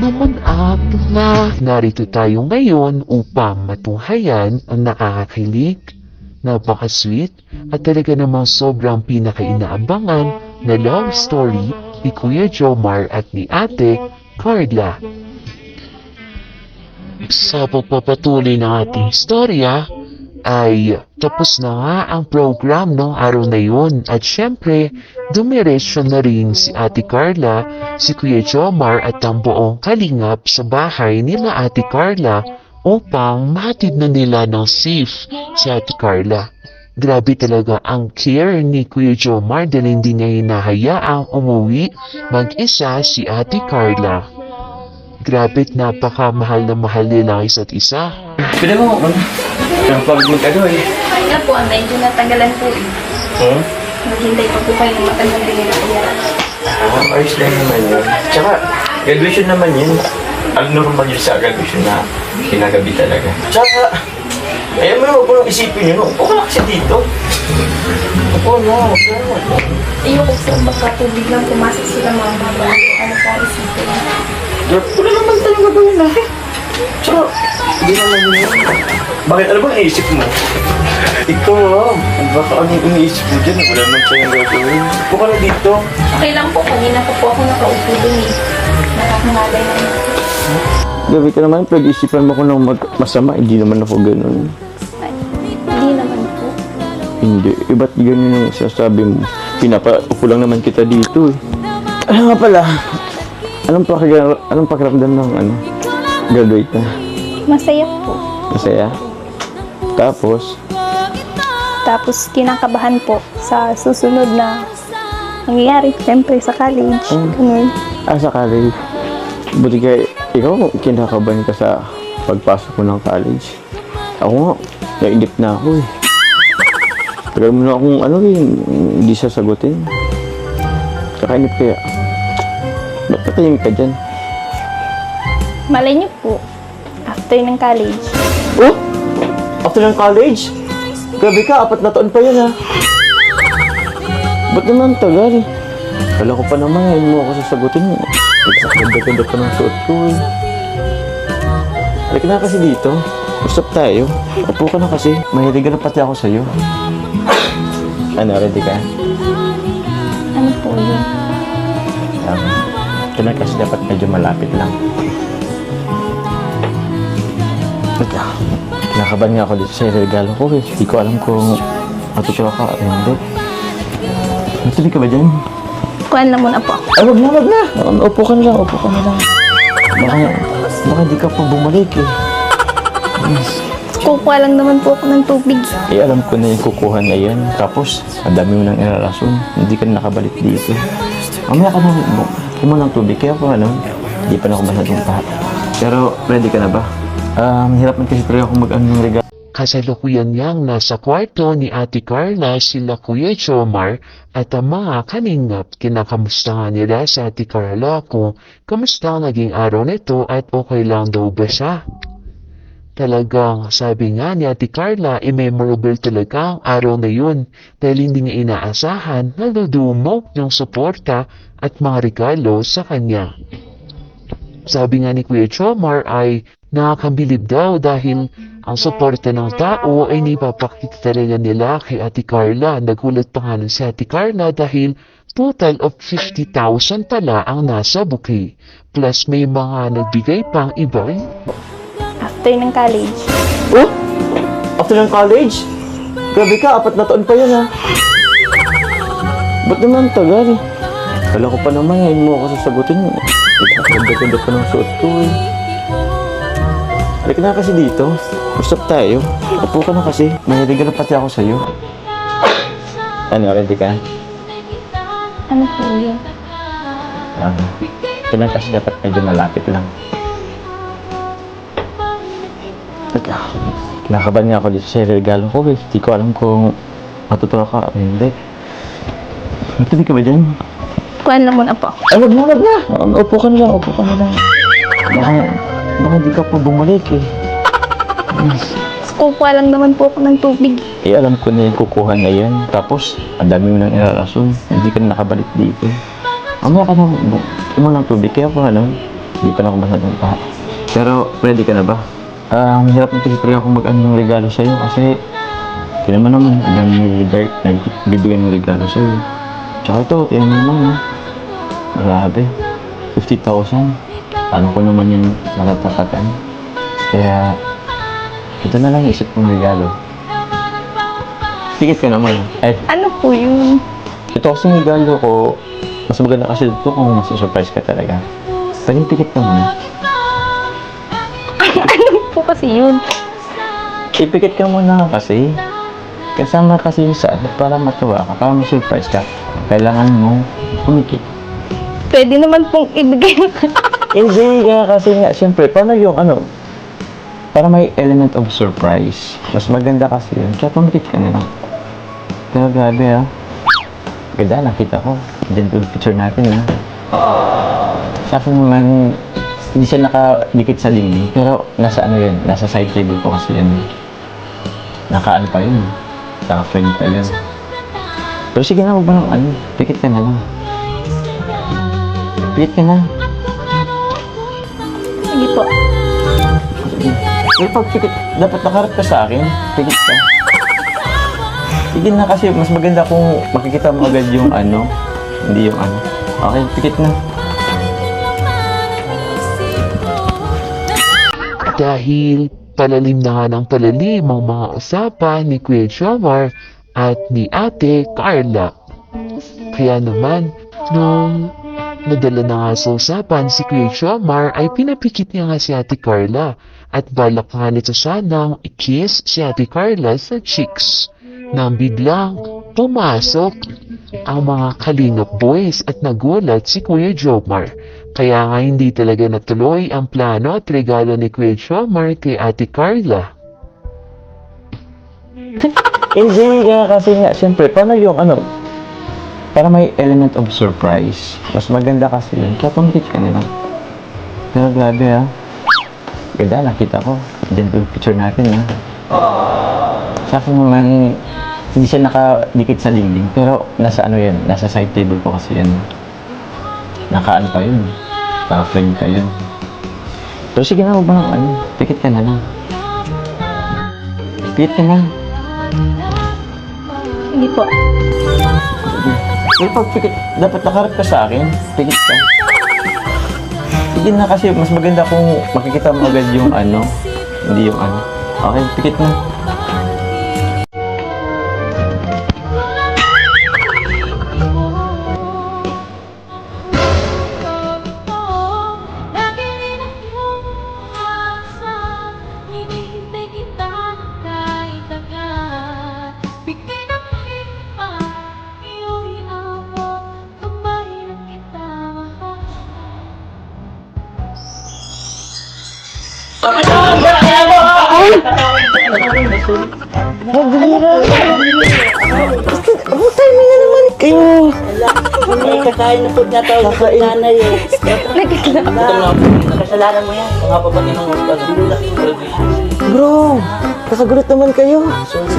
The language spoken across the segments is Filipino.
naman na narito tayo ngayon upang matunghayan ang nakakakilig, napaka-sweet at talaga namang sobrang pinaka-inaabangan na love story ni Kuya Jomar at ni Ate Carla. Sa pagpapatuloy ng ating istorya ay tapos na nga ang program ng araw na yun at syempre dumiretso na rin si Ate Carla, si Kuya Jomar at ang buong kalingap sa bahay nila Ate Carla upang mahatid na nila ng safe si Ate Carla. Grabe talaga ang care ni Kuya Jomar dahil hindi niya hinahayaang umuwi mag-isa si Ate Carla. Grabe't napakamahal na mahal nila ang isa't isa. Pwede mo ako na. Ang pagod mag-ano eh. Kaya po, medyo natagalan po eh. Hmm? Naghintay pa po kayo ng matagal din nila kaya. Ayos lang naman yun. Tsaka, graduation naman yun. Ang normal yun sa graduation na kinagabi talaga. Tsaka, ayaw mo, huwag mo nang isipin yun. Huwag ka na kasi dito. Huwag mo. Ayoko po, baka po biglang pumasok sila mama. Ano po ang isipin? Wala naman talaga ba yun eh. Tsaka, hindi naman yun. Bakit? Ano bang iisip mo? Ikaw baka ano yung iniisip mo dyan? Wala naman sa'yo gagawin. Huwag ka na dito. Okay lang po, kanina pa po ako nakaupo dun eh. Nakakangalay naman. Gabi ka naman, pag-isipan mo ko ng masama, hindi naman ako ganun. Ay, hindi naman po. Hindi, ba't ganyan yung sasabi mo? Pinapaupo lang naman kita dito eh. Ano nga pala, anong pakiramdam ng graduate na? Masaya po. Masaya? Tapos kinakabahan po sa susunod na nangyayari, siyempre sa college. Ganun. Sa college. Buti ka, ikaw kinakabahan ka sa pagpasok mo ng college. Ako nga, nainip na ako eh. Tagal mo na akong hindi sasagutin. Kakainip kaya. Ba't katahimik ka dyan? Malay niyo po, after ng college. Oh! After ng college? Grabe ka, 4 na taon pa yun ha. Ba't naman tagal? Kala ko pa naman, ngayon mo ako sasagutin. Ganda-ganda pa ng suot ko eh. Halika na kasi dito. Usap tayo. Upo ka na kasi. Mahilig na pati ako sa'yo. Ready ka? Ano po yun? Ito na kasi dapat medyo malapit lang. Kinakabahan nga ako dito sa regalo ko eh. Hindi ko alam kung matutuwa ka o hindi. Matuloy ka ba dyan? Kuhan lang muna po ako. Ay, wag na. Upo ka na lang. Baka hindi ka pa bumalik eh. Kukuha lang naman po ako ng tubig. Alam ko na yung kukuha na yan. Tapos, ang dami mo nang irarason. Hindi ka na nakabalik dito. Mamaya ka nang ng tubig. Kaya kung hindi pa na ako masyadong pahat. Pero, ready ka na ba? Hirap man kasi talaga akong ng regalo. Kasalukuyan niyang nasa kwarto ni Ate Carla sila Kuya Jomar at ang mga kaningap. Kinakamusta nga nila sa Ate Carla kung kamusta ang naging araw nito at okay lang daw ba siya. Talagang sabi nga ni Ate Carla, memorable talaga ang araw na yun dahil hindi niya inaasahan na dudumog yung suporta at mga regalo sa kanya. Sabi nga ni Kuya Jomar ay nakakabilib daw dahil ang suporta ng tao ay nipapakita talaga nila kay Ate Carla. Nagulat pa nga si Ate Carla dahil total of 50,000 pala ang nasa bouquet. Plus may mga nagbigay pang iba. After ng college. Oh? After ng college? Grabe ka, 4 na taon pa yun ha. Ba't naman tagal? Kala ko pa naman, ngayon mo ako sasagutin. Ganda-ganda pa ng suot ko eh. Halika na kasi dito. Usap tayo. Upo ka na kasi. Mahilig na pati ako sa'yo. Ready ka? Ano po yun? Ito na kasi dapat medyo malapit lang. Kinakabahan nga ako dito sa regalo ko eh. Hindi ko alam kung matutuwa ka o hindi. Matuloy ka ba dyan? Kuhan lang muna po ako. Ay, wag na. Upo ka na lang. Baka hindi ka pa bumalik eh. Kukuha lang naman po ako ng tubig. Alam ko na yung kukuha na yan. Tapos, ang dami mo nang irarason. Hindi ka na nakabalik dito. Mamaya ka na, mo ng tubig. Kaya kung Hindi pa na ako masyadong pa. Pero, ready ka na ba? Hirap na tuloy ako mag-ano ng regalo sa'yo kasi kaya naman nagbibigay ng regalo sa'yo. Tsaka ito, tiyan mo naman. Grabe. 50,000. Paano ko naman yung natatapatan? Kaya, ito na lang isip kong regalo. Tikit ka naman. Ano po yun? Ito kasing regalo ko, mas maganda kasi ito kung mas surprise ka talaga. Pwedeng tikit ka muna. Ano po kasi yun? Ipikit ka muna kasi. Kasama kasi sa para matuwa ka, para ma-surprise ka. Kailangan mo pumikit. Pwede naman pong ibigay Hindi ka kasi nga, siyempre, paano yung para may element of surprise. Mas maganda kasi yun. Kaya pumikit ka na lang. Pero grabe ganda, nakita ko. Diyan ko picture natin Sa akin naman, hindi siya nakadikit sa dingding. Pero nasa yun, nasa side table ko kasi yun. Nakaan pa yun. Naka-frame pa yun. Pero sige na, huwag mo nang pikit ka na lang. Pikit ka na. Sige po. Pero pag pikit, dapat nakaharap ka sa akin. Pikit ka. Sige na kasi mas maganda kung makikita mo agad yung hindi yung Okay, pikit na. Dahil palalim na nga ng palalim ang mga usapan ni Kuya Jomar at ni Ate Carla. Kaya naman, nung nadala na nga sa usapan si Kuya Jomar ay pinapikit niya nga si Ate Carla at balak nga nito sanang i-kiss si Ate Carla sa cheeks. Nang biglang pumasok ang mga Kalingap boys at nagulat si Kuya Jomar. Kaya nga hindi talaga natuloy ang plano at regalo ni Kuya Jomar kay Ate Carla. Hindi ka kasi nga, siyempre, paano yung para may element of surprise. Mas maganda kasi yun. Kaya pumikit ka na lang. Pero grabe ganda, nakita ko. Diyan ko picture natin Sa akin naman, hindi siya nakadikit sa dingding. Pero nasa yun, nasa side table ko kasi yun. Nakaan pa yun. Naka-frame pa yun. Pero sige na, huwag mo nang pikit ka na lang. Pikit ka na. Sige po. Pero pag pikit, dapat nakaharap ka sa akin. Pikit ka. Sige na kasi mas maganda kung makikita mo agad yung hindi yung Okay, pikit na. Timing na naman kayo. May kakain na po niya tawag sa nanay Kasalanan mo yan. Mga papatid ng Bro, kasagulit naman kayo.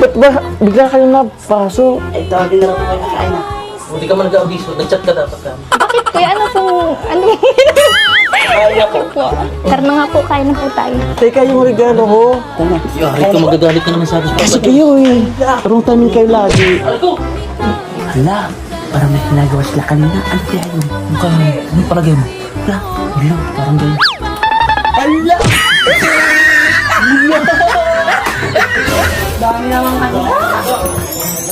Ba't ba bigla kayo napasok? Ay, tawagin na lang po kayo kakain na. Hindi ka man nag-abiso, nag-chat ka dapat ka. Bakit kuya? Ano Kaya po. Tara na nga po, kain na po tayo. Teka, yung regalo ko. Yari ka, magagalit ka naman sa akin. Kasi kayo Parang timing kayo lagi. Hala, parang may ginagawa sila kanina. Ano kaya yun? Mukha mo, ano palagay mo? Hala, Wala, parang ganyan. hala!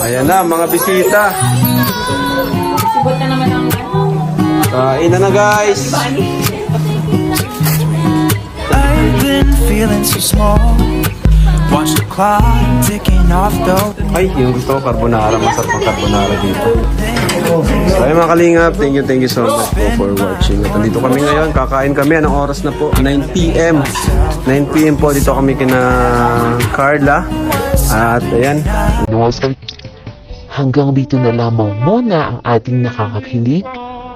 Ayan na, mga bisita. Kain na guys. I've been feeling so small. Watch the clock ticking off though. Ay, yung gusto ko, carbonara. Masarap ang carbonara dito. So, ayun mga kalingap, thank you so much po for watching. At nandito kami ngayon, kakain kami. Anong oras na po? 9 p.m. 9 p.m. po, dito kami kina Carla. At ayan, Hanggang dito na lamang muna ang ating nakakakilig,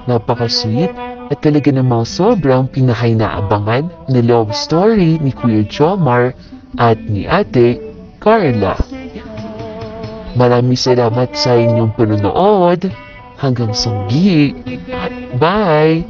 napaka-sweet, at talaga namang sobrang pinakainaabangan na love story ni Kuya Jomar at ni Ate Carla. Maraming salamat sa inyong panonood. Hanggang sa muli. Bye!